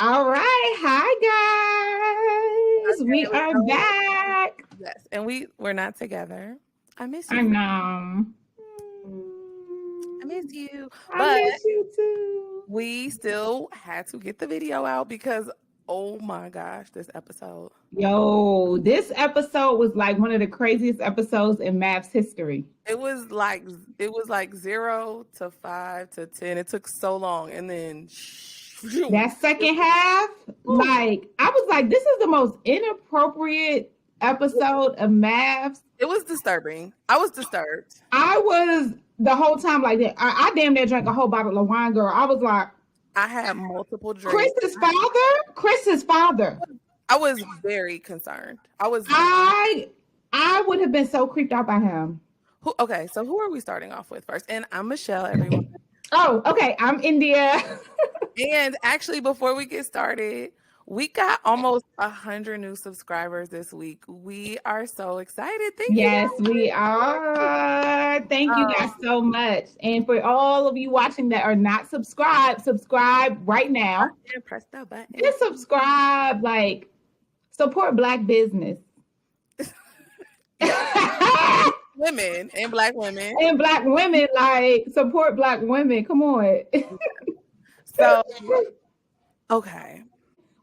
All right. Hi, guys. We are back. Yes, and we're not together. I miss you. I know. I miss you. I miss you too. We still had to get the video out because, oh my gosh, this episode. Yo, this episode was like one of the craziest episodes in mafs history. It was like 0 to 5 to 10. It took so long, and then that second half, like I was like, this is the most inappropriate episode of mafs. It was disturbing. I was disturbed. I was the whole time like that. I damn near drank a whole bottle of wine, girl. I was like, I had multiple drinks. Chris's father. I was very concerned. I would have been so creeped out by him. Okay, so who are we starting off with first? And I'm Michelle, everyone. Oh, okay. I'm India. And actually, before we get started, we got almost 100 new subscribers this week. We are so excited. Thank you. Yes, we are. Thank you guys so much. And for all of you watching that are not subscribed, subscribe right now. And press the button. Just subscribe. Like, support Black business. Women and Black women. And Black women, like, support Black women. Come on. So, okay.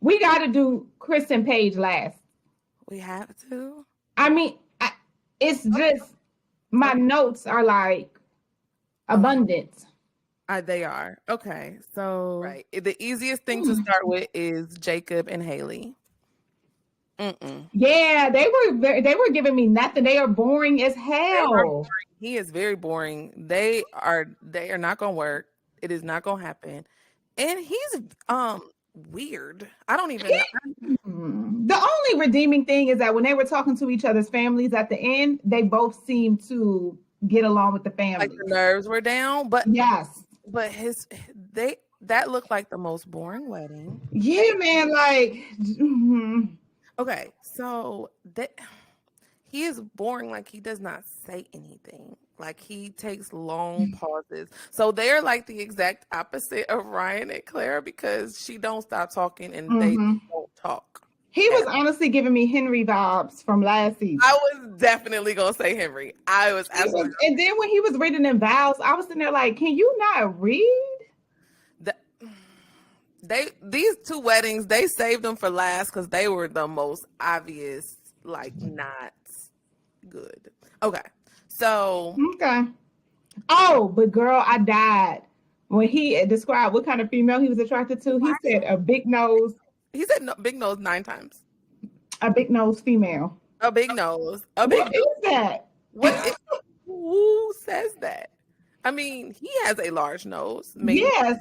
We got to do Chris and Paige last. We have to. I mean, it's just my notes are like abundant. They are. Okay. So, right. The easiest thing to start with is Jacob and Haley. Yeah, they were giving me nothing. They are boring as hell. He is very boring. They are not gonna work. It is not gonna happen. And he's weird. I don't even know. The only redeeming thing is that when they were talking to each other's families at the end, they both seemed to get along with the family. Like the nerves were down, but yes. But that looked like the most boring wedding. Yeah, man. Like, okay, so he is boring. Like he does not say anything. Like he takes long pauses. So they're like the exact opposite of Ryan and Claire because she don't stop talking and they don't talk. He was honestly giving me Henry vibes from last season. I was definitely gonna say Henry. I was absolutely. And then when he was reading them vows, I was sitting there like, can you not read? These two weddings, they saved them for last because they were the most obvious, like not good. Okay. So Oh, but girl, I died when he described what kind of female he was attracted to. He said a big nose. He said big nose 9 times. A big nose female. A big nose. What is that? Who says that? I mean, he has a large nose. Maybe. Yeah.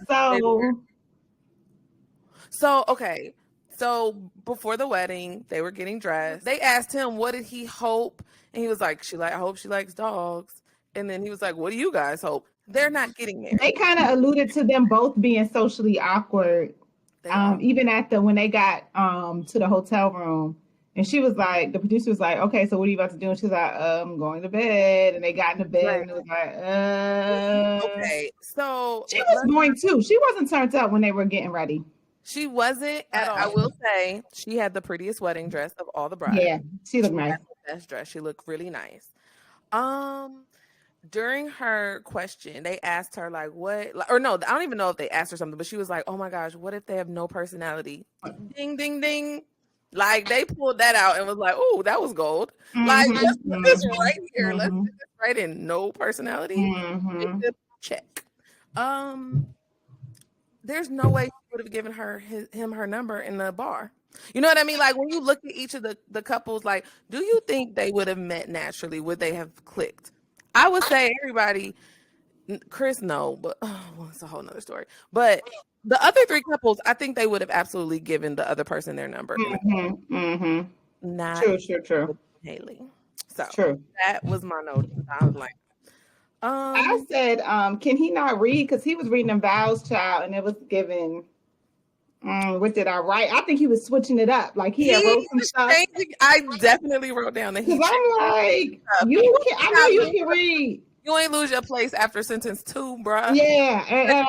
So okay. So before the wedding, they were getting dressed. They asked him, what did he hope? And he was like, I hope she likes dogs. And then he was like, what do you guys hope? They're not getting married. They kind of alluded to them both being socially awkward. Even when they got to the hotel room. And she was like, the producer was like, okay, so what are you about to do? And she was like, I'm going to bed. And they got in the bed and it was like, Okay. So she was boring too. She wasn't turned up when they were getting ready. She wasn't at all. I will say she had the prettiest wedding dress of all the brides. Yeah, she looked nice. Best dress. She looked really nice. During her question, they asked her like, what? Or no, I don't even know if they asked her something, but she was like, oh my gosh, what if they have no personality? Ding, ding, ding. Like they pulled that out and was like, oh, that was gold. Like let's put this right here. Let's put this right in. No personality. Check. There's no way he would have given him her number in the bar. You know what I mean? Like when you look at each of the couples, like, do you think they would have met naturally? Would they have clicked? I would say everybody, Chris, no, but well, it's a whole nother story. But the other 3 couples, I think they would have absolutely given the other person their number. Not true. Haley. So true. That was my note. I was like, I said, can he not read? Because he was reading them vows, child, and it was given. What did I write? I think he was switching it up. Like he wrote some stuff. I definitely wrote down that. Because I'm like, I know you can read. You ain't lose your place after sentence 2, bruh. Yeah.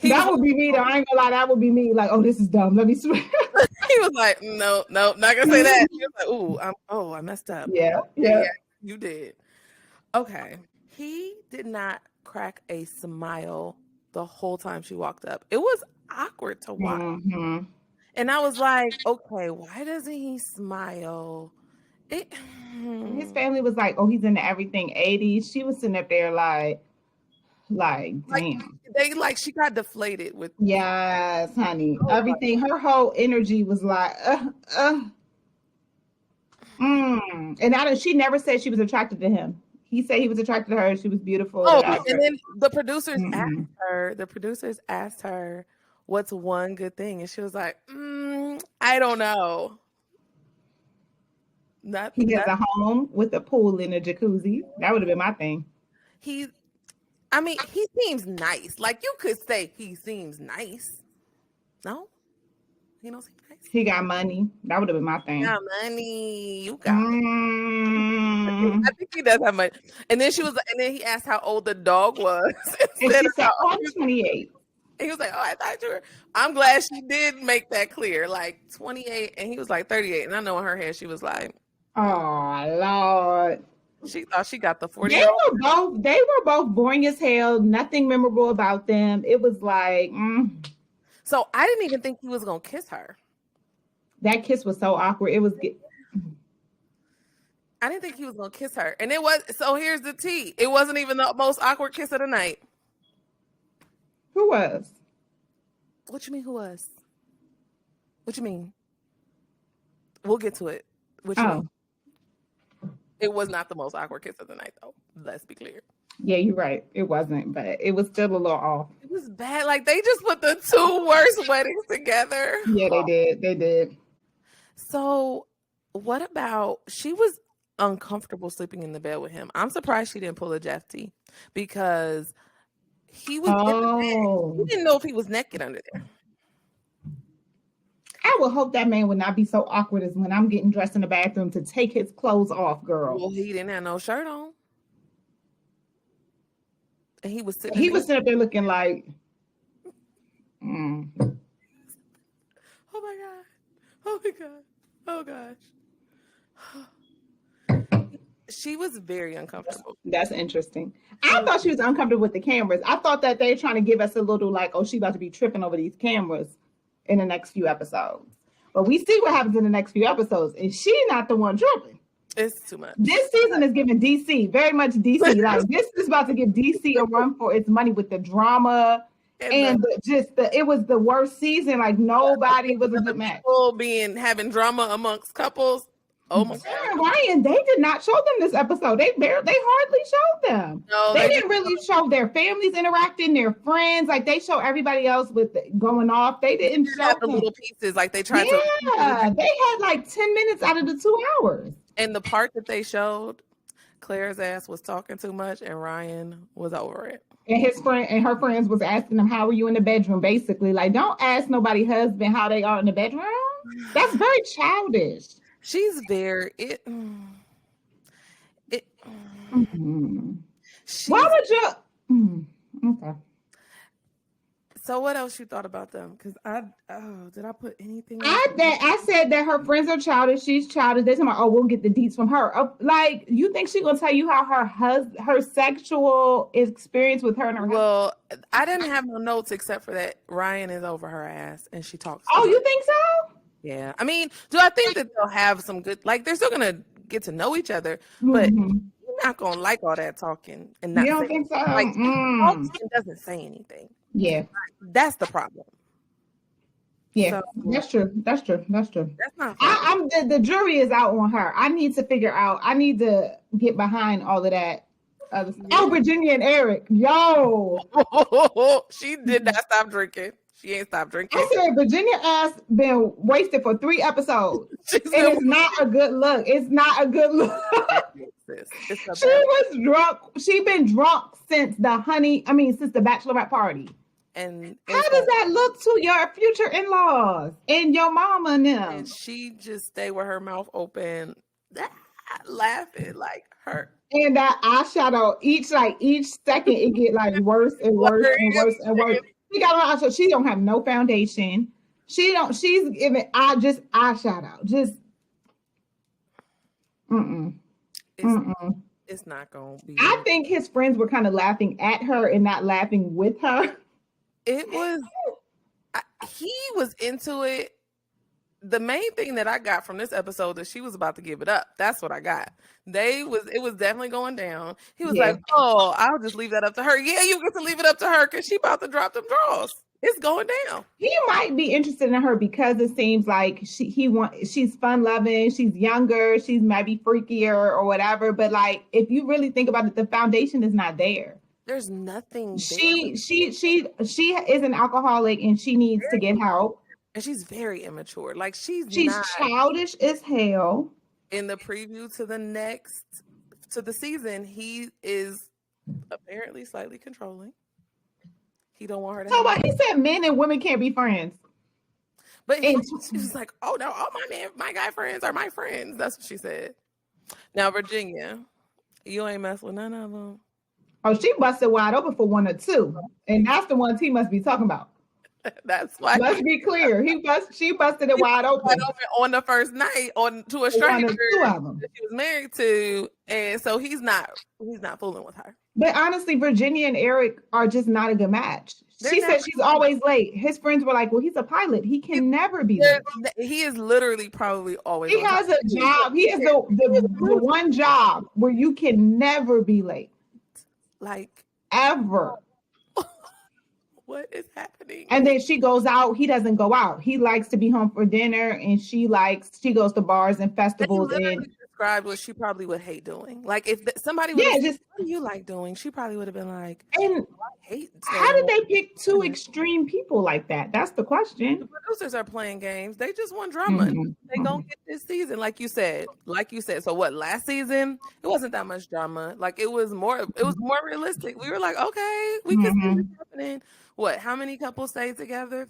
That would be me though. I ain't gonna lie, that would be me. Like, oh, this is dumb. Let me swear. He was like, no, not gonna say that. He was like, I messed up. Yeah. Yeah, you did. Okay. He did not crack a smile the whole time she walked up. It was awkward to watch. Mm-hmm. And I was like, okay, why doesn't he smile? His family was like, oh, he's into everything 80s. She was sitting up there like damn. She got deflated with. Yes, honey. Everything. Her whole energy was like, And she never said she was attracted to him. He said he was attracted to her. She was beautiful. Oh, and then the producers asked her, what's one good thing? And she was like, I don't know. He has a home with a pool and a jacuzzi. That would have been my thing. He seems nice. Like, you could say he seems nice. No? He don't seem nice. He got money. That would have been my thing. Got money. You got I think he does have money. And then he asked how old the dog was. And she said, oh, I'm 28. He was like, oh, I thought you were. I'm glad she did make that clear. Like 28, and he was like 38. And I know in her head she was like, oh, Lord. She thought she got the 40. They were both boring as hell. Nothing memorable about them. It was like, So I didn't even think he was gonna kiss her. That kiss was so awkward. It was. I didn't think he was gonna kiss her, and it was. So here's the tea. It wasn't even the most awkward kiss of the night. Who was? What you mean? Who was? What you mean? We'll get to it. Which one? It was not the most awkward kiss of the night, though. Let's be clear. Yeah, you're right. It wasn't, but it was still a little off. It was bad. Like, they just put the two worst weddings together. Yeah, they did. They did. So, what about, she was uncomfortable sleeping in the bed with him. I'm surprised she didn't pull a Jeff T, because he was in the bed. He didn't know if he was naked under there. I would hope that man would not be so awkward as when I'm getting dressed in the bathroom to take his clothes off, girl. Well, he didn't have no shirt on. And he was sitting up there looking like, Oh my God. Oh my God. Oh gosh. She was very uncomfortable. That's interesting. I thought she was uncomfortable with the cameras. I thought that they're trying to give us a little like, oh, she about to be tripping over these cameras in the next few episodes. But we see what happens in the next few episodes, and she's not the one tripping. It's too much. This season is giving DC, very much DC. Like, this is about to give DC a run for its money with the drama. It was the worst season. Like, nobody was a good match. People having drama amongst couples. Oh my God. Ryan, they did not show them this episode. They hardly showed them. No, they didn't really show their families interacting, their friends. Like, they show everybody else with going off. They didn't show the little pieces. Like, they tried to. Yeah, they had like 10 minutes out of the 2 hours. And the part that they showed, Claire's ass was talking too much, and Ryan was over it. And his friend and her friends was asking him, "How are you in the bedroom?" Basically, like, don't ask nobody's husband how they are in the bedroom. That's very childish. She's very Why would you? Okay. So what else you thought about them? Because did I put anything? I said that her friends are childish. She's childish. They're talking about, we'll get the deets from her. Like, you think she's gonna tell you how her sexual experience with her and her husband? I didn't have no notes except for that Ryan is over her ass and she talks. Oh, you think so? Yeah. I mean, do I think that they'll have some good? Like, they're still gonna get to know each other, but you're not gonna like all that talking and not. You don't think so? Like, talks and doesn't say anything. Yeah, that's the problem. Yeah, that's true. That's not. The jury is out on her. I need to figure out. I need to get behind all of that. Oh, Virginia and Eric, yo, she did not stop drinking. She ain't stopped drinking. I said Virginia ass been wasted for 3 episodes. It's not a good look. It's not a good look. She was drunk. She been drunk since the bachelorette party. And how does that look to your future in-laws and your mama and them? And she just stay with her mouth open, laughing like her. And that eyeshadow, each second it get like worse and worse and worse and worse. She got on. She don't have no foundation. She's giving just eyeshadow. Just. It's not gonna be. I think his friends were kind of laughing at her and not laughing with her. It was. He was into it. The main thing that I got from this episode is she was about to give it up. That's what I got. It was definitely going down. He was like, "Oh, I'll just leave that up to her." Yeah, you get to leave it up to her because she about to drop them draws. It's going down. He might be interested in her because it seems like she's fun loving, she's younger, she's might be freakier or whatever. But like, if you really think about it, the foundation is not there. There's nothing. She is an alcoholic and she needs to get help. And she's very immature. Like she's childish as hell. In the preview to the season, he is apparently slightly controlling. He don't want her to. So he said men and women can't be friends. But she was like, "Oh no, all my guy friends are my friends." That's what she said. Now Virginia, you ain't mess with none of them. Oh, she busted wide open for one or two, and that's the ones he must be talking about. That's why. Let's be clear. She busted it wide open on the first night to a stranger two of them that she was married to, and so he's not fooling with her. But honestly, Virginia and Eric are just not a good match. She said she's always late. His friends were like, "Well, he's a pilot. He can never be late." He is literally probably always. He has a job. He has the one job where you can never be late, like ever. What is happening? And then she goes out. He doesn't go out. He likes to be home for dinner, and she goes to bars and festivals. And described what she probably would hate doing. Like if somebody would what do you like doing? She probably would have been like, and I hate. How did they pick two extreme people like that? That's the question. The producers are playing games. They just want drama. They don't get this season, like you said. So what? Last season, it wasn't that much drama. Like it was more realistic. We were like, okay, we can see this happening. What? How many couples stayed together?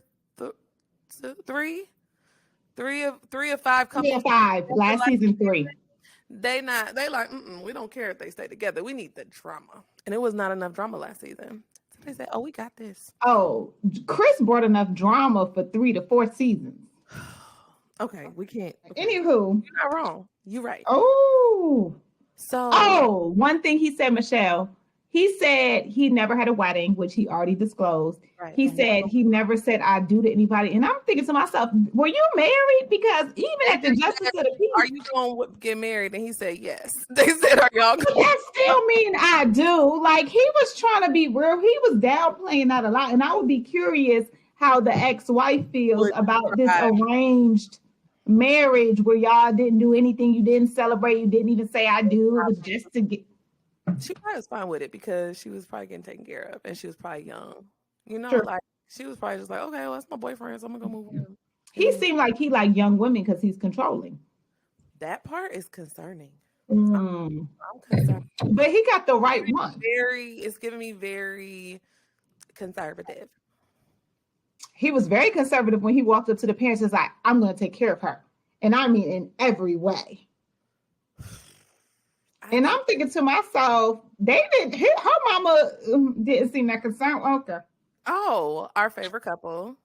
Three of five couples. 3 of 5. Last season 3. They like, we don't care if they stay together. We need the drama. And it was not enough drama last season. So they said, "Oh, we got this." Oh, Chris brought enough drama for 3 to 4 seasons. Okay, we can't. Okay. Anywho, you're not wrong. You're right. One thing he said, Michelle. He said he never had a wedding, which he already disclosed. Right. He said he never said "I do" to anybody. And I'm thinking to myself, were you married? Because even at the Justice of the Peace, are you going to get married? And he said yes. They said, "Are y'all?" But that still mean I do. Like he was trying to be real. He was downplaying that a lot. And I would be curious how the ex-wife feels about this arranged marriage where y'all didn't do anything. You didn't celebrate. You didn't even say "I do." It was just to get. She probably was fine with it because she was probably getting taken care of and she was probably young. Like she was probably just like, okay, well, that's my boyfriend, so I'm gonna go move with him. He seemed like he liked young women because he's controlling. That part is concerning. I'm concerned. But he got the right one. It's giving me very conservative. He was very conservative when he walked up to the parents and was like, "I'm gonna take care of her." And I mean in every way. And I'm thinking to myself, her mama didn't seem that concerned. Okay. Oh, our favorite couple,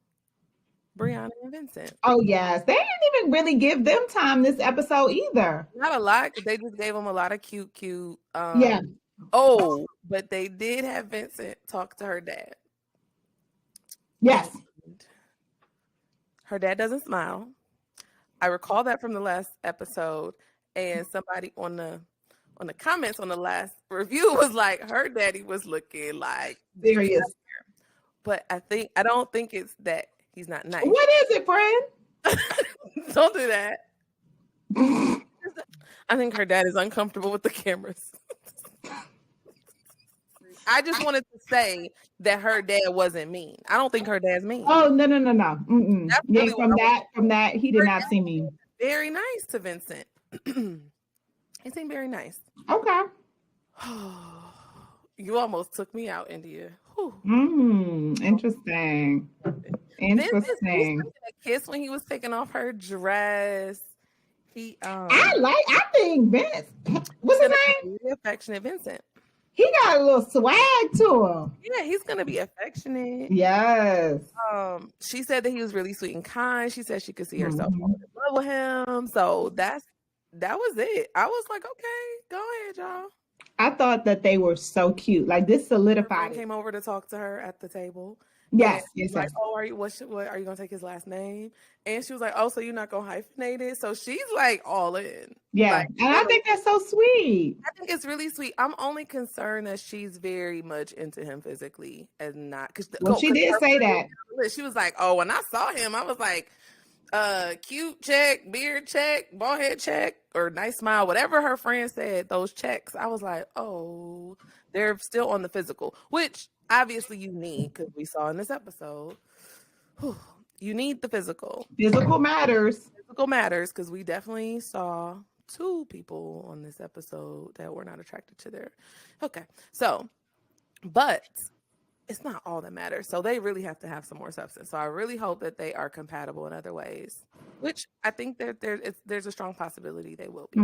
Brianna and Vincent. Oh, yes. They didn't even really give them time this episode either. Not a lot. They just gave them a lot of cute. Yeah. Oh, but they did have Vincent talk to her dad. Yes. And her dad doesn't smile. I recall that from the last episode. And somebody on the comments on the last review was like, her daddy was looking like serious. But I don't think it's that he's not nice. What is it, friend? Don't do that. I think her dad is uncomfortable with the cameras. I just wanted to say that her dad wasn't mean. I don't think her dad's mean. Oh, no. Yeah, from that, he did not seem mean. Very nice to Vincent. He seemed very nice. Okay. You almost took me out, India. Interesting. Interesting. A kiss when he was taking off her dress. I think Vince. What's his name? Really affectionate Vincent. He got a little swag to him. Yeah, he's gonna be affectionate. Yes. She said that he was really sweet and kind. She said she could see herself falling in love with him. So that was it. I was like, okay, go ahead, y'all. I thought that they were so cute. Like this solidified. Came over to talk to her at the table. Yes, yes. Like, oh, are you are you gonna take his last name? And she was like, oh, so you're not gonna hyphenate it? So she's like all in. Yeah, like, and I think that's so sweet. I think it's really sweet. I'm only concerned that she's very much into him physically and not because she did say that. She was like, oh, when I saw him, I was like, cute check, beard check, bald head check, or nice smile, whatever her friend said, those checks. I was like, oh, they're still on the physical, which obviously you need because we saw in this episode. You need the physical. Physical matters. Physical matters because we definitely saw 2 people on this episode that were not attracted to their. Okay, so, but it's not all that matters. So they really have to have some more substance. So I really hope that they are compatible in other ways, which I think there's a strong possibility they will be.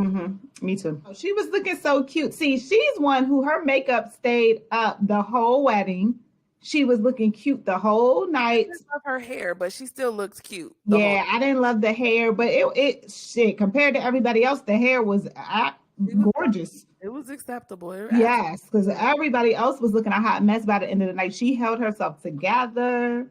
Me too. She was looking so cute. See, she's one who her makeup stayed up the whole wedding. She was looking cute the whole night. I didn't love her hair, but she still looks cute. Yeah, I didn't love the hair, but it shit compared to everybody else, the hair was gorgeous. It was acceptable. Yes, because everybody else was looking a hot mess by the end of the night. She held herself together.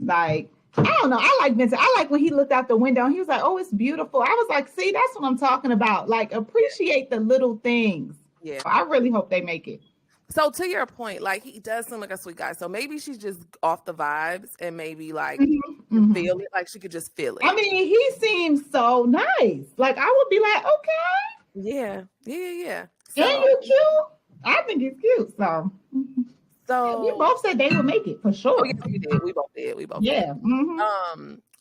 Like, I don't know. I like Vincent. I like when he looked out the window and he was like, oh, it's beautiful. I was like, see, that's what I'm talking about. Like, appreciate the little things. Yeah. I really hope they make it. So to your point, like he does seem like a sweet guy. So maybe she's just off the vibes and maybe like feel it. Like she could just feel it. I mean, he seems so nice. Like I would be like, okay. Yeah. So, and you cute. I think he's cute. So we both said they would make it for sure. Oh, yes, we did. We both did. Yeah.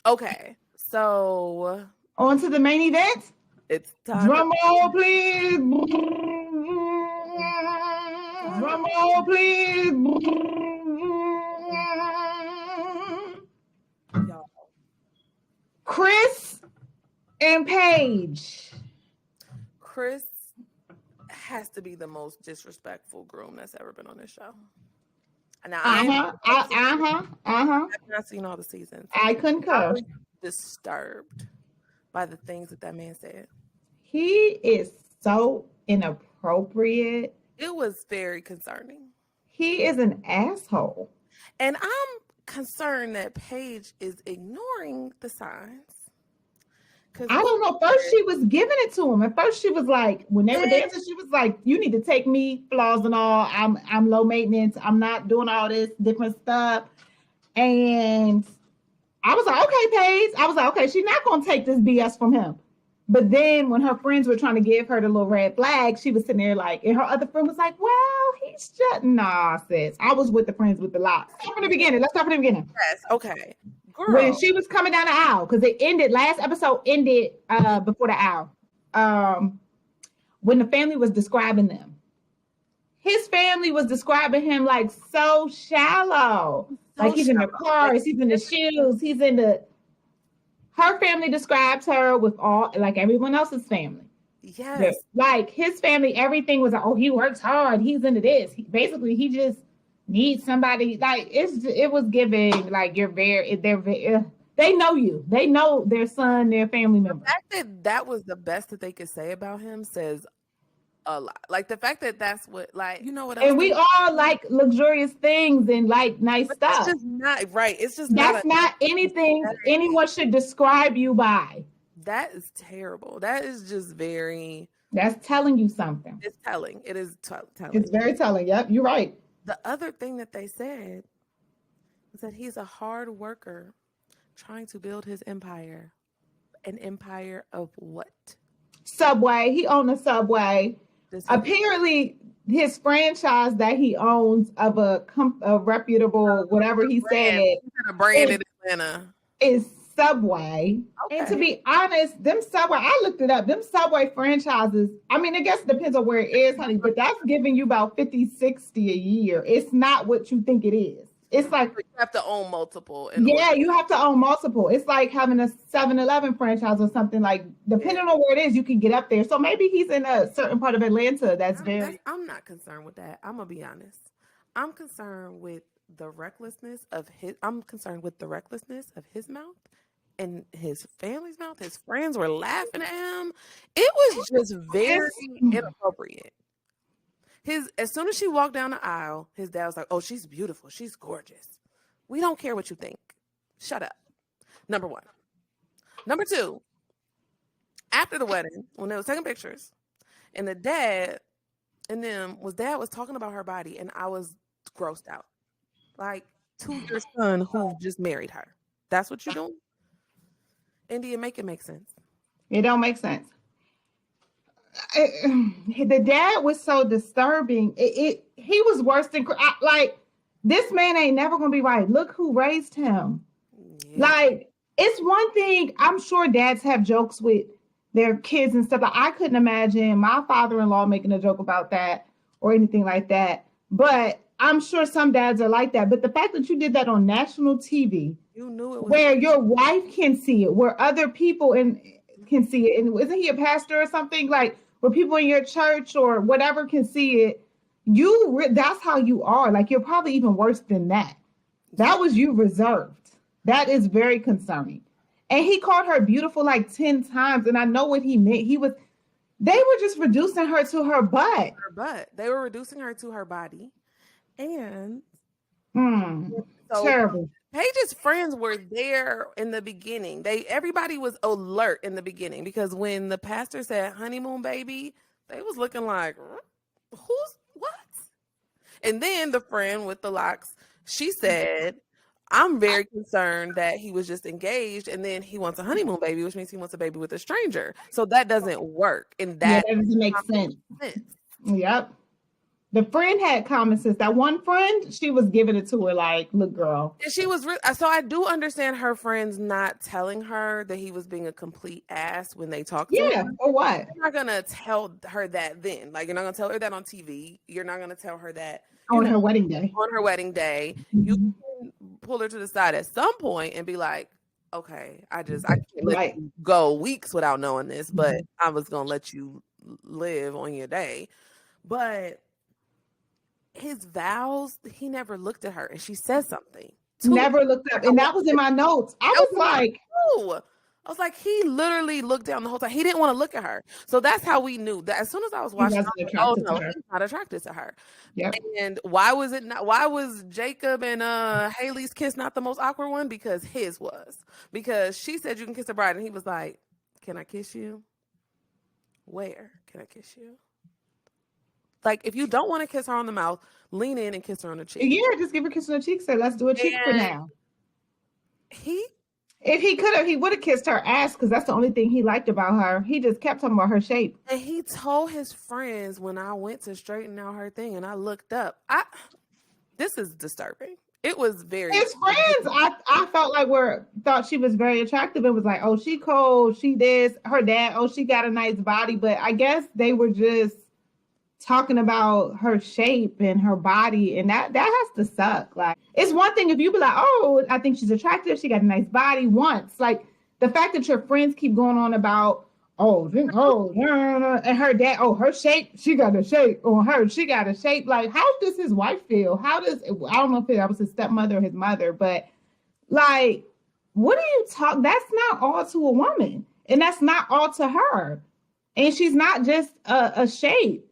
Okay. So on to the main event. It's time. Drum roll, please. Drum roll, please. Y'all. Chris and Paige. Chris has to be the most disrespectful groom that's ever been on this show. Now, I've not seen all the seasons. I concur. I was disturbed by the things that man said. He is so inappropriate. It was very concerning. He is an asshole. And I'm concerned that Paige is ignoring the signs. I don't know. First, she was giving it to him. At first, she was like, when they were dancing, she was like, you need to take me, flaws and all. I'm low maintenance. I'm not doing all this different stuff. And I was like, okay, Paige. I was like, okay, she's not going to take this BS from him. But then when her friends were trying to give her the little red flag, she was sitting there like, and her other friend was like, well, he's just, nah, sis. I was with the friends with the locks. Let's start from the beginning. Yes, okay. Girl. When she was coming down the aisle, because it ended, last episode ended before the aisle. When the family was describing them. His family was describing him like so shallow. Like he's in the cars, he's in the shoes, he's in the... Her family describes her with all, like everyone else's family. Yes. Like his family, everything was like, oh, he works hard. He's into this. He just needs somebody. Like it was giving like they know you. They know their son, their family member. The fact that was the best that they could say about him says a lot. Like the fact that that's what, like, you know what else? And we all like luxurious things and like nice stuff. It's just not right. It's just that's not anything anyone should describe you by. That is terrible. That is just very. That's telling you something. It's telling. It is telling. It's very telling. Yep, you're right. The other thing that they said was that he's a hard worker trying to build his empire. An empire of what? Subway. He owned a Subway. Apparently, his franchise that he owns of a reputable, whatever he said, a brand in Atlanta is Subway. Okay. And to be honest, them Subway, I looked it up, them Subway franchises, I mean, I guess it depends on where it is, honey, but that's giving you about 50, 60 a year. It's not what you think it is. it's like you have to own multiple. You have to own multiple. It's like having a 7-Eleven franchise or something. Like, depending on where it is, you can get up there. So maybe he's in a certain part of Atlanta I'm not concerned with that. I'm gonna be honest. I'm concerned with the recklessness of his. I'm concerned with the recklessness of his mouth and his family's mouth. His friends were laughing at him. It was just very inappropriate. As soon as she walked down the aisle, his dad was like, "Oh, she's beautiful. She's gorgeous. We don't care what you think. Shut up." Number one. Number two, after the wedding, when they was taking pictures, and the dad and them was talking about her body, and I was grossed out. Like, to your son who just married her. That's what you're doing? India, make it make sense. It don't make sense. The dad was so disturbing. He was worse than like, this man ain't never gonna be right. Look who raised him. Yeah. Like, it's one thing. I'm sure dads have jokes with their kids and stuff. Like, I couldn't imagine my father-in-law making a joke about that or anything like that. But I'm sure some dads are like that. But the fact that you did that on national TV, you knew it was where your wife can see it, where other people can see it, and isn't he a pastor or something? Like, where people in your church or whatever can see it, that's how you are. Like, you're probably even worse than that. That was you reserved. That is very concerning. And he called her beautiful like 10 times. And I know what he meant. They were just reducing her to her butt. They were reducing her to her body. And terrible. Paige's friends were there in the beginning. Everybody was alert in the beginning, because when the pastor said honeymoon baby, they was looking like, who's what? And then the friend with the locks, she said, I'm very concerned that he was just engaged and then he wants a honeymoon baby, which means he wants a baby with a stranger. So that doesn't work. And that doesn't make sense. Yep. The friend had common sense. That one friend, she was giving it to her like, look, girl. And she was so I do understand her friends not telling her that he was being a complete ass when they talked to her. Yeah, or what? You're not going to tell her that then. Like, you're not going to tell her that on TV. You're not going to tell her that on her wedding day. On her wedding day. Mm-hmm. You can pull her to the side at some point and be like, okay, I can't let you go weeks without knowing this, but I was going to let you live on your day. But his vows, he never looked at her, and she said something. Never looked up, and that was in my notes. I was like, he literally looked down the whole time. He didn't want to look at her. So that's how we knew that. As soon as I was watching, he's not attracted to her. Yep. And why was Jacob and Haley's kiss not the most awkward one? Because his was. Because she said you can kiss a bride, and he was like, can I kiss you? Where can I kiss you? Like, if you don't want to kiss her on the mouth, lean in and kiss her on the cheek. Yeah, just give her a kiss on the cheek. Say, let's do a cheek for now. If he could have, he would have kissed her ass, because that's the only thing he liked about her. He just kept talking about her shape. And he told his friends when I went to straighten out her thing and I looked up. This is disturbing. It was very. His friends, I felt like thought she was very attractive. It was like, oh, she cold, she this. Her dad, oh, she got a nice body. But I guess they were just talking about her shape and her body, and that has to suck. Like, it's one thing if you be like, oh, I think she's attractive, she got a nice body once. Like, the fact that your friends keep going on about, and her dad, her shape, she got a shape on her, she got a shape. Like, how does his wife feel? I don't know if that was his stepmother or his mother, but like, what are you talking? That's not all to a woman, and that's not all to her, and she's not just a shape.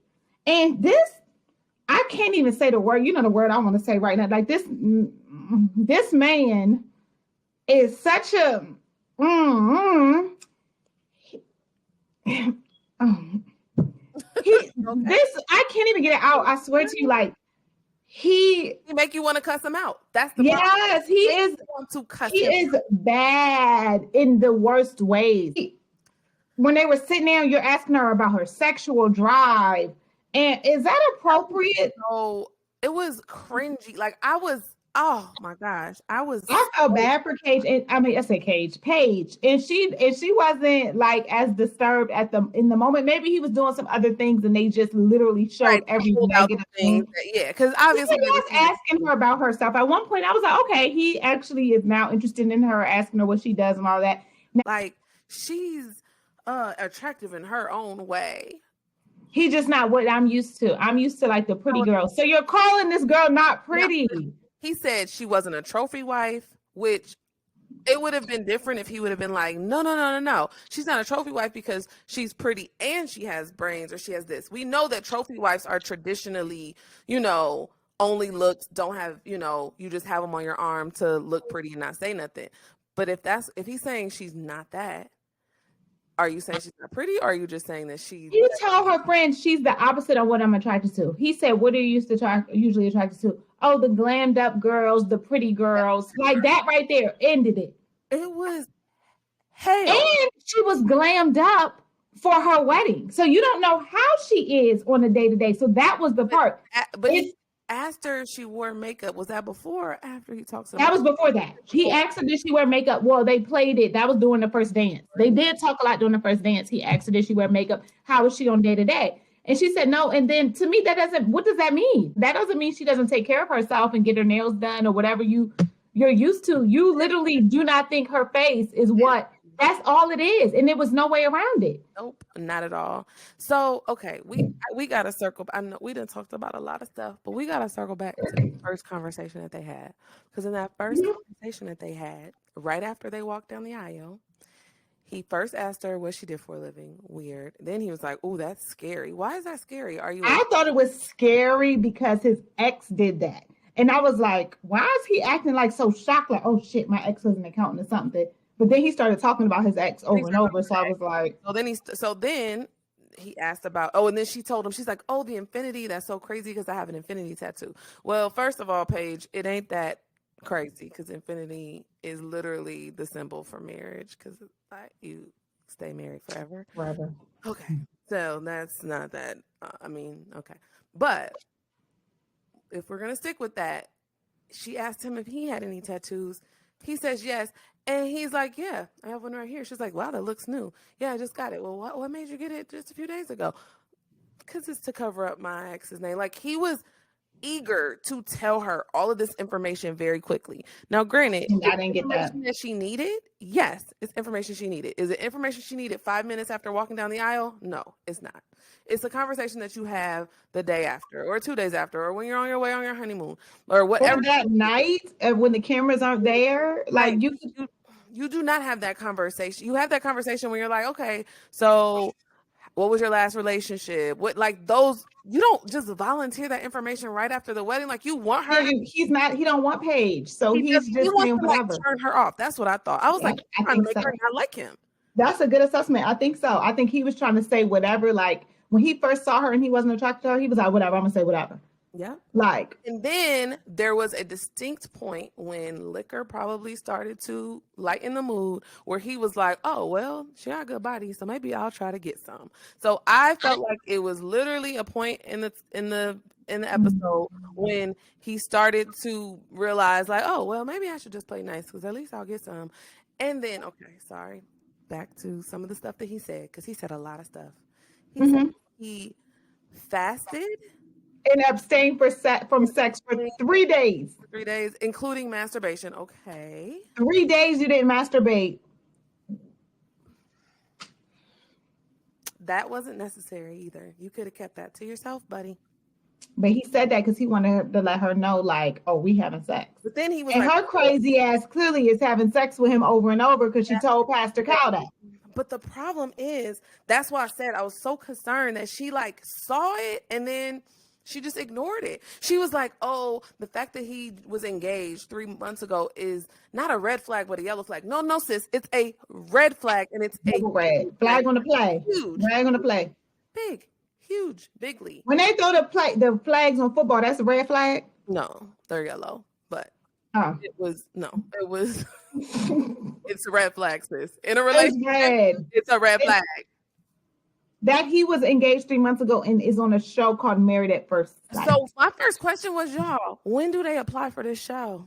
And this, I can't even say the word. You know the word I want to say right now. Like, this man is such a. I can't even get it out. I swear to you, like, he make you want to cuss him out. That's the problem. Yes, he is. Want to cuss he him is out. Bad in the worst ways. When they were sitting there, you're asking her about her sexual drive. And is that appropriate? No, it was cringy. Like, I was Oh my gosh, I felt bad for Paige, and I say Paige, and she wasn't like as disturbed in the moment. Maybe he was doing some other things, and they just literally showed every negative thing. Yeah, because obviously he was asking her about herself. At one point, I was like, okay, he actually is now interested in her, asking her what she does and all that. Now, like she's attractive in her own way. He's just not what I'm used to. I'm used to like the pretty girl. So you're calling this girl not pretty? He said she wasn't a trophy wife, which it would have been different if he would have been like, no. She's not a trophy wife because she's pretty and she has brains or she has this. We know that trophy wives are traditionally, only looks, don't have, you just have them on your arm to look pretty and not say nothing. But if he's saying she's not that, are you saying she's not pretty, or are you just saying that You tell her friends she's the opposite of what I'm attracted to. He said, what are you usually attracted to? Oh, the glammed up girls, the pretty girls. Like that right there ended it. It was hell. And she was glammed up for her wedding. So you don't know how she is on a day-to-day. So that was the part. But he asked her if she wore makeup. Was that before or after he talks about that? Was before that. He asked her, did she wear makeup? Well, they played it. That was during the first dance. They did talk a lot during the first dance. He asked her, did she wear makeup? How is she on day-to-day? And she said no. And then to me, what does that mean? That doesn't mean she doesn't take care of herself and get her nails done or whatever you're used to. You literally do not think her face is what. That's all it is. And there was no way around it. Nope, not at all. So, okay, we got to circle. I know we done talked about a lot of stuff, but we got to circle back to the first conversation that they had. Because in that first conversation that they had, right after they walked down the aisle, he first asked her what she did for a living. Weird. Then he was like, "Oh, that's scary. Why is that scary? Are you?" I thought it was scary because his ex did that. And I was like, why is he acting like so shocked? Like, oh shit, my ex was an accountant or something. But then he started talking about his ex over and over. So I was like, so then he asked about, and then she told him, she's like, oh, the infinity. That's so crazy because I have an infinity tattoo. Well, first of all, Paige, it ain't that crazy because infinity is literally the symbol for marriage because you stay married forever. Forever. Okay. So that's not that. Okay. But if we're going to stick with that, she asked him if he had any tattoos. He says yes. And he's like, yeah, I have one right here. She's like, wow, that looks new. Yeah, I just got it. Well, what made you get it just a few days ago? Because it's to cover up my ex's name. Like, he was eager to tell her all of this information very quickly. Now, granted, I didn't get that she needed. Yes, it's information she needed. Is it information she needed 5 minutes after walking down the aisle? No, it's not. It's a conversation that you have the day after, or 2 days after, or when you're on your way on your honeymoon, or whatever. Or that night when the cameras aren't there, like you do not have that conversation. You have that conversation when you're like, okay, so what was your last relationship? What, like, those, you don't just volunteer that information right after the wedding. Like, you want her. He don't want Paige. So he's just saying whatever. Turn her off. That's what I thought. I was like, I'm trying to make her not like him. That's a good assessment. I think so. I think he was trying to say whatever. Like, when he first saw her and he wasn't attracted to her, he was like, whatever, I'm gonna say whatever. Yeah. Like, and then there was a distinct point when liquor probably started to lighten the mood where he was like, oh, well, she got a good body, so maybe I'll try to get some. So I felt like it was literally a point in the episode when he started to realize, like, oh, well, maybe I should just play nice because at least I'll get some. And then, okay, sorry, back to some of the stuff that he said, because he said a lot of stuff. He said he fasted and abstained from sex for 3 days. 3 days, including masturbation. Okay. 3 days you didn't masturbate. That wasn't necessary either. You could have kept that to yourself, buddy. But he said that because he wanted to let her know, like, oh, we having sex. But then he was and her crazy ass clearly is having sex with him over and over because she told Pastor Cal that. But the problem is, that's why I said I was so concerned that she like saw it and then she just ignored it. She was like, oh, the fact that he was engaged 3 months ago is not a red flag, but a yellow flag. No, sis, it's a red flag, and it's a red flag on the play. Huge. Flag on the play. Big, huge, bigly. When they throw the flags on football, that's a red flag? No, they're yellow, but it was it's a red flag, sis. In a relationship, it's a red flag. that he was engaged 3 months ago and is on a show called Married at First Sight. So my first question was, y'all, when do they apply for this show?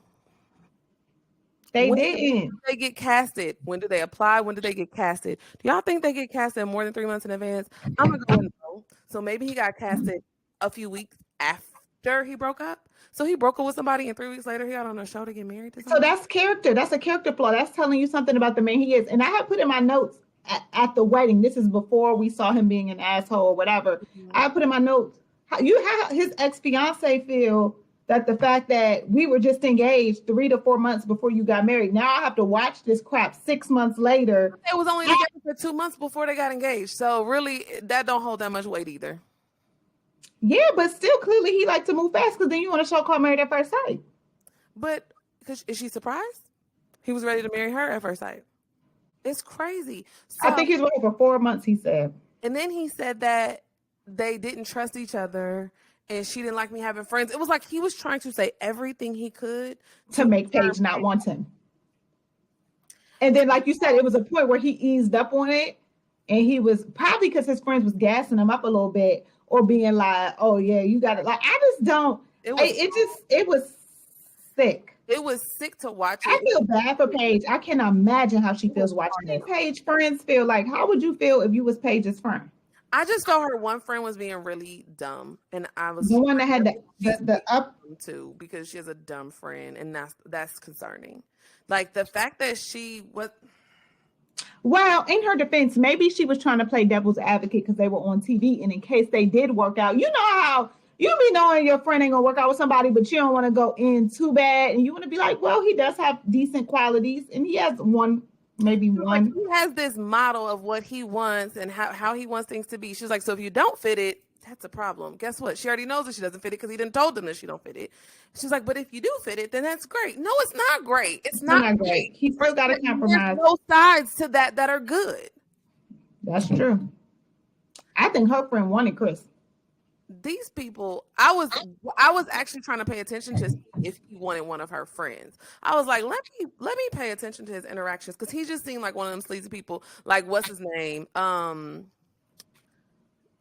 They when didn't. do they get casted? When do they apply? When do they get casted? Do y'all think they get casted more than 3 months in advance? I'm gonna go with no. So maybe he got casted a few weeks after he broke up. So he broke up with somebody, and 3 weeks later he got on a show to get married to So somebody. that's character. That's a character flaw. That's telling you something about the man he is. And I have put in my notes at the wedding. This is before we saw him being an asshole or whatever. I put in my notes how his ex-fiance feel that the fact that we were just engaged 3 to 4 months before you got married. Now I have to watch this crap 6 months later. They was only together for 2 months before they got engaged. So really, that don't hold that much weight either. Yeah, but still, clearly he liked to move fast because then you on a show called Married at First Sight. But is she surprised? He was ready to marry her at first sight. It's crazy. So, I think he's waiting for 4 months, he said. And then he said that they didn't trust each other and she didn't like me having friends. It was like he was trying to say everything he could to make Paige not want him. And then, like you said, it was a point where he eased up on it. And he was probably because his friends was gassing him up a little bit or being like, oh, yeah, you got it. Like, I just don't. It was sick. It was sick to watch it. I feel bad for Paige. I cannot imagine how she feels watching this. Paige friends feel like, how would you feel if you was Paige's friend? I just saw her one friend was being really dumb, and I was the one that had the up too because she has a dumb friend, and that's concerning. Like the fact that she was. Well, in her defense, maybe she was trying to play devil's advocate because they were on TV, and in case they did work out, you know how you be knowing your friend ain't gonna work out with somebody, but you don't want to go in too bad, and you want to be like, well, he does have decent qualities, and he has maybe one. Like he has this model of what he wants and how he wants things to be. She's like, so if you don't fit it, that's a problem. Guess what? She already knows that she doesn't fit it because he didn't told them that she don't fit it. She's like, but if you do fit it, then that's great. No, it's not great. It's not great. He still got to compromise. There's both sides to that are good. That's true. I think her friend wanted Chris. These people, I was actually trying to pay attention to if he wanted one of her friends. I was like, let me pay attention to his interactions because he just seemed like one of them sleazy people. Like, what's his name?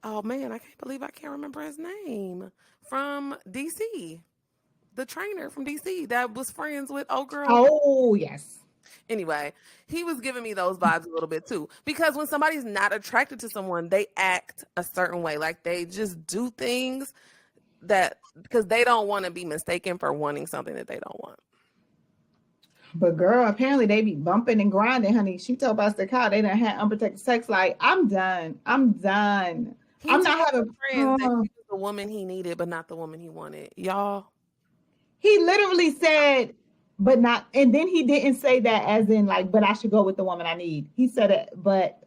Oh man, I can't believe I can't remember his name. From DC. The trainer from DC that was friends with old girl. Oh, yes. Anyway, he was giving me those vibes a little bit too. Because when somebody's not attracted to someone, they act a certain way. Like they just do things that because they don't want to be mistaken for wanting something that they don't want. But girl, apparently they be bumping and grinding, honey. She told Buster Kyle they done had unprotected sex. Like, I'm done. I'm not having friends that he was the woman he needed, but not the woman he wanted. Y'all. He literally said, but not, and then he didn't say that as in like, but I should go with the woman I need. He said it, but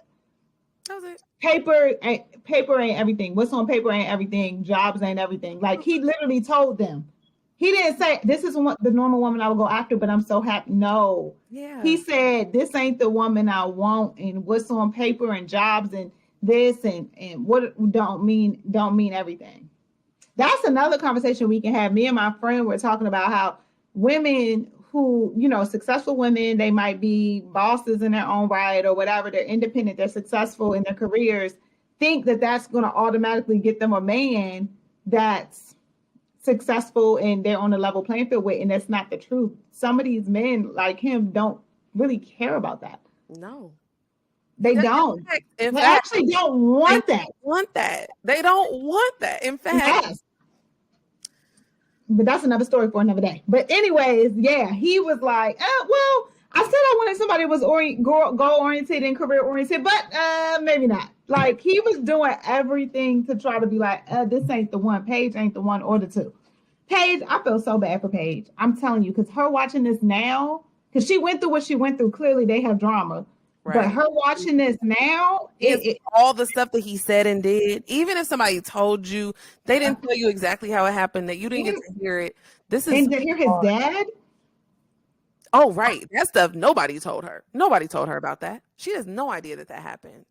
that was it. Paper ain't everything. What's on paper ain't everything. Jobs ain't everything. Like he literally told them. He didn't say this is the normal woman I would go after, but I'm so happy. No. Yeah. He said this ain't the woman I want, and what's on paper and jobs and this and what don't mean everything. That's another conversation we can have. Me and my friend were talking about how women who, successful women, they might be bosses in their own right or whatever. They're independent. They're successful in their careers. Think that that's going to automatically get them a man that's successful and they're on a level playing field with. And that's not the truth. Some of these men like him don't really care about that. No. They don't. They actually don't want that. They don't want that. In fact, yes. But that's another story for another day. But anyways, yeah, he was like, well, I said I wanted somebody who was goal-oriented and career-oriented, but maybe not. Like, he was doing everything to try to be like, this ain't the one. Paige ain't the one or the two. Paige, I feel so bad for Paige. I'm telling you, because her watching this now, because she went through what she went through. Clearly, they have drama. Right. But her watching this now, all the stuff that he said and did, even if somebody told you, they didn't tell you exactly how it happened, that you didn't get to hear it. And to hear his dad? Oh, right. That stuff, nobody told her. Nobody told her about that. She has no idea that happened.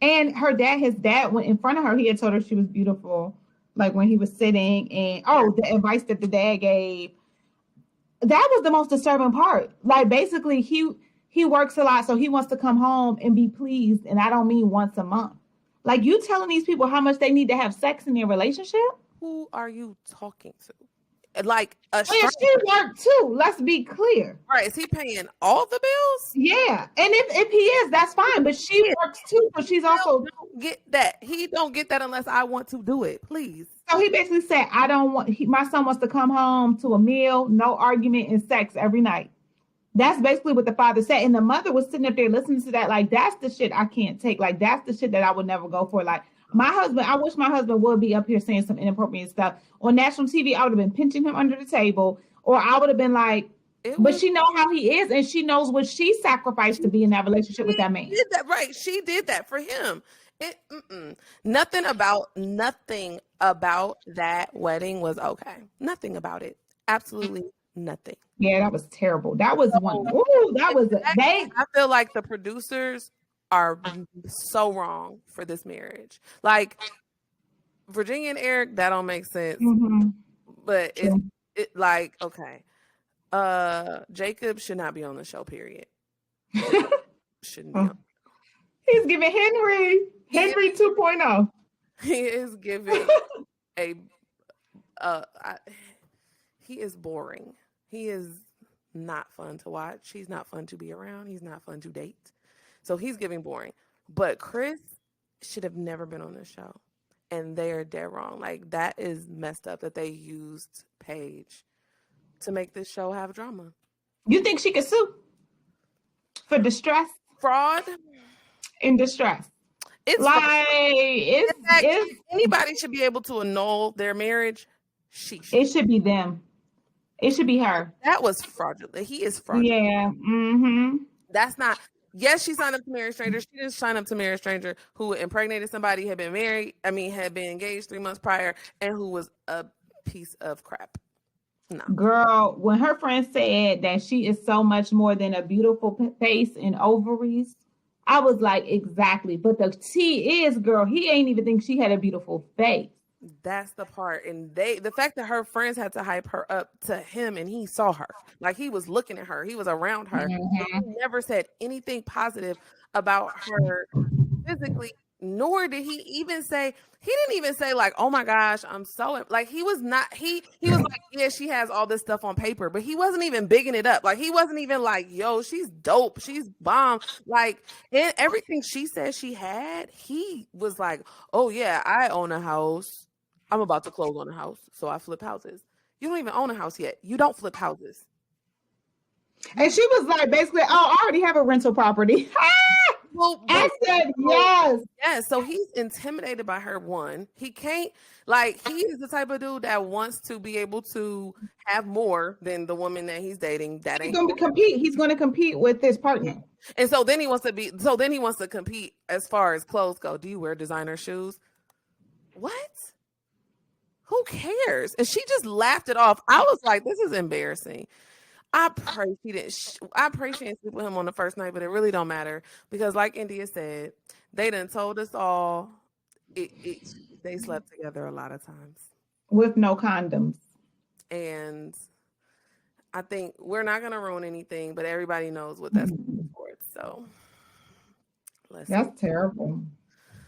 And his dad went in front of her. He had told her she was beautiful, like when he was sitting. And, the advice that the dad gave. That was the most disturbing part. Like, basically, he works a lot, so he wants to come home and be pleased. And I don't mean once a month. Like, you telling these people how much they need to have sex in their relationship? Who are you talking to? Like a Well, she worked too. Let's be clear. Right? Is he paying all the bills? Yeah, and if he is, that's fine. But she works too, so she's also don't get that. He don't get that unless I want to do it. Please. So he basically said, "I don't want." My son wants to come home to a meal, no argument, and sex every night. That's basically what the father said. And the mother was sitting up there listening to that. Like, that's the shit I can't take. Like, that's the shit that I would never go for. Like, my husband, I wish my husband would be up here saying some inappropriate stuff. On national TV, I would have been pinching him under the table. Or I would have been like, but she knows how he is. And she knows what she sacrificed to be in that relationship with that man. Did that, right. She did that for him. Nothing about that wedding was okay. Nothing about it. Absolutely nothing. Yeah, that was terrible. That was one. Ooh, that was I feel like the producers are so wrong for this marriage. Like Virginia and Eric, that don't make sense. Mm-hmm. But it like, okay. Jacob should not be on the show, period. Shouldn't be on. He's giving Henry 2.0. He is giving he is boring. He is not fun to watch. He's not fun to be around. He's not fun to date. So he's giving boring. But Chris should have never been on this show. And they are dead wrong. Like, that is messed up that they used Paige to make this show have drama. You think she could sue for distress? Fraud? In distress. It's like it's anybody should be able to annul their marriage. It should be them. It should be her. That was fraudulent. He is fraudulent. Yeah. Mm-hmm. That's not. Yes, she signed up to marry a stranger. She didn't sign up to marry a stranger who impregnated somebody, had been had been engaged 3 months prior, and who was a piece of crap. No. Girl, when her friend said that she is so much more than a beautiful face and ovaries, I was like, exactly. But the T is, girl, he ain't even think she had a beautiful face. That's the part. And the fact that her friends had to hype her up to him, and he saw her, like he was looking at her, he was around her. Mm-hmm. He never said anything positive about her physically, nor did he even say, he didn't even say like, oh my gosh, I'm so, like he was not, he was like, yeah, she has all this stuff on paper, but he wasn't even bigging it up. Like he wasn't even like, yo, she's dope, she's bomb. Like everything she said she had, he was like, oh yeah, I own a house. I'm about to close on a house, so I flip houses. You don't even own a house yet. You don't flip houses. And she was like, basically, oh, I already have a rental property. Well, I said yes. Yes. So he's intimidated by her. One, he can't, like, he is the type of dude that wants to be able to have more than the woman that he's dating. That he's going to compete. He's going to compete with his partner. And so then he wants to compete as far as clothes go. Do you wear designer shoes? What? Who cares? And she just laughed it off. I was like, this is embarrassing. I pray she didn't sleep with him on the first night, but it really don't matter because, like India said, they done told us all they slept together a lot of times with no condoms. And I think we're not gonna ruin anything, but everybody knows what that's for. So that's terrible.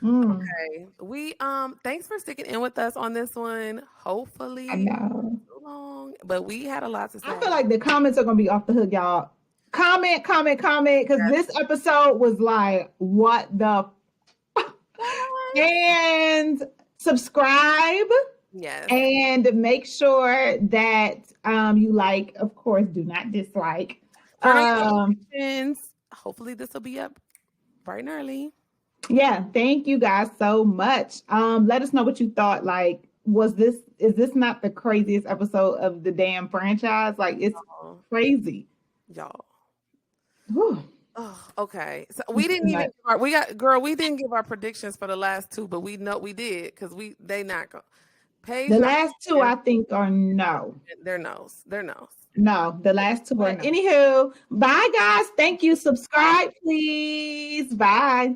Okay, we thanks for sticking in with us on this one. Hopefully, I know so long, but we had a lot to say. I feel like the comments are gonna be off the hook, y'all. Comment, because this episode was like, what the? And subscribe. Yes. And make sure that you like. Of course, do not dislike. Hopefully, this will be up bright and early. Yeah, thank you guys so much. Let us know what you thought. Like, is this not the craziest episode of the damn franchise? Like, it's crazy. Y'all. Oh, okay. So we didn't even we didn't give our predictions for the last two, but we know we did because they not go. Paige, the last two I think are no. They're no's. No, the last two are no. Anywho, bye guys. Thank you. Subscribe, please. Bye.